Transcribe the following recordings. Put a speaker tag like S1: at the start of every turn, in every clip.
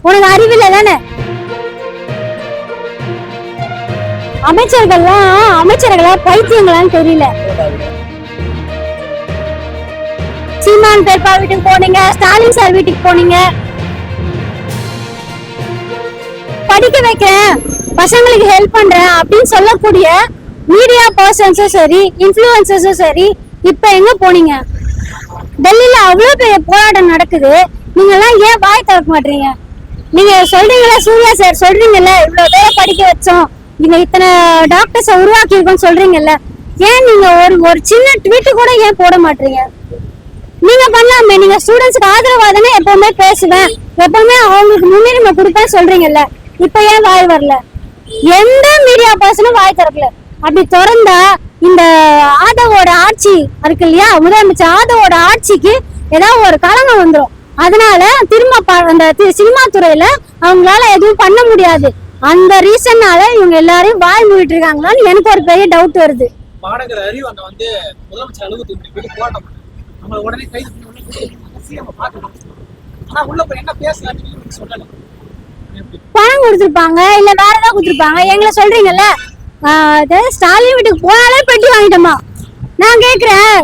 S1: உனக்கு அறிவில்லை தானே? அமைச்சர்களா பைத்தியங்களான்னு தெரியல. சீமான் பெரியப்பா வீட்டுக்கு போனீங்க, ஸ்டாலின் சார் வீட்டுக்கு போனீங்க. படிக்க வைக்கிறேன், பசங்களுக்கு ஹெல்ப் பண்றேன் அப்படின்னு சொல்லக்கூடிய மீடியா பர்சன்ஸும் சரி, இன்ஃப்ளூயன்சர்ஸும் சரி, இப்ப எங்க போனீங்க? டெல்லியில அவ்வளவு பெரிய போராட்டம் நடக்குது, நீங்க எல்லாம் ஏன் வாய் திறக்க மாட்டீங்க? நீங்க சொல்றீங்களா, சூர்யா சார் சொல்றீங்கல்ல, இவ்வளவு பேரை படிக்க வச்சோம், நீங்க இத்தனை டாக்டர்ஸை உருவாக்கி இருக்கோம் சொல்றீங்கல்ல, ஏன் நீங்க ஒரு சின்ன ட்வீட் கூட ஏன் போட மாட்டீங்க? நீங்க பண்ணலாமே. நீங்க ஸ்டூடெண்ட்ஸ்க்கு ஆதரவா தானே எப்பவுமே பேசுவேன், எப்பவுமே அவங்களுக்கு முன்னுரிமை கொடுப்பேன் சொல்றீங்கல்ல, இப்ப ஏன் வாய் வரல? எந்த மீடியா பர்சனும் வாய் திறக்கல. அப்படி திறந்தா இந்த ஆதவோட ஆட்சி இருக்கு இல்லையா, முதலமைச்சர் ஆதவோட ஆட்சிக்கு ஏதாவது ஒரு களங்கம் வந்துடும். அதனால திரும்ப அந்த சினிமா துறையில அவங்களால எதுவும் பண்ண முடியாது. அந்த ரீசன்னால இவங்க எல்லாரையும் வாய் மூடிட்டு இருக்காங்களான்னு எனக்கு ஒரு பெரிய டவுட் வருது.
S2: மாநகர அறிவு அங்க வந்து முதலமைச்சர் அலுவலகத்துக்கு போயிட்டு போராட்டம் அவங்க உடனே கைது என்ன பேசலாம்னு சொல்லல.
S1: பணம் கொடுத்துருப்பாங்க, இல்ல வேற ஏதாவது கொடுத்துருப்பாங்க. எங்களை சொல்றீங்கல்ல, ஸ்டாலின் வீட்டுக்கு போனாலே பெட்டி வாங்கிட்டோமா? நான் கேக்குறேன்,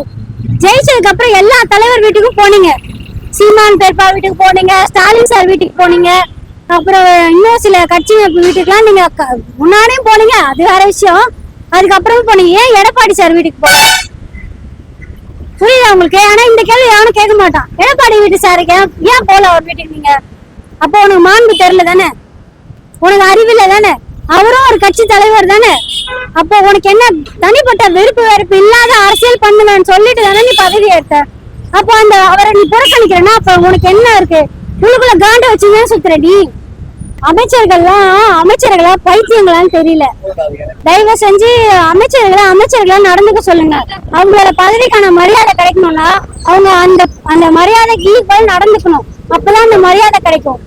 S1: ஜெயிச்சதுக்கு அப்புறம் எல்லா தலைவர் வீட்டுக்கும் போனீங்க, சீமான் பெரியப்பா வீட்டுக்கு போனீங்க, ஸ்டாலின் சார் வீட்டுக்கு போனீங்க, அப்புறம் இன்னும் சில கட்சி வீட்டுக்குலாம் நீங்க முன்னாடியும் போனீங்க, அது வேற விஷயம். அதுக்கப்புறம் போனீங்க, ஏன் எடப்பாடி சார் வீட்டுக்கு போனீங்க? புரியுதா உங்களுக்கு? ஆனா இந்த கேள்வி யாரும் கேட்க மாட்டான். எடப்பாடி வீட்டு சாருக்கு ஏன் போல அவர் வீட்டுக்கு நீங்க? அப்போ உனக்கு மாண்பு தெரியல தானே? உனக்கு அறிவில்லை தானே? அவரும் ஒரு கட்சி தலைவர் தானே? அப்போ உனக்கு என்ன தனிப்பட்ட வெறுப்பு இல்லாத அரசியல் பண்ணுவேன்னு சொல்லிட்டு தானே நீ பதவி எடுத்த? அப்போ அந்த அவரை நீ புறக்கணிக்கிறேன்னா அப்ப உனக்கு என்ன இருக்கு? உங்களுக்குள்ள காண்ட வச்சுங்க சுத்துறடி. அமைச்சர்களா பைத்தியங்களான்னு தெரியல. தயவு செஞ்சு அமைச்சர்களா நடந்துக்க சொல்லுங்க. அவங்களோட பதவிக்கான மரியாதை கிடைக்கணும்னா அவங்க அந்த மரியாதைக்கு ஈக்குவல் நடந்துக்கணும். அப்பதான் அந்த மரியாதை கிடைக்கும்.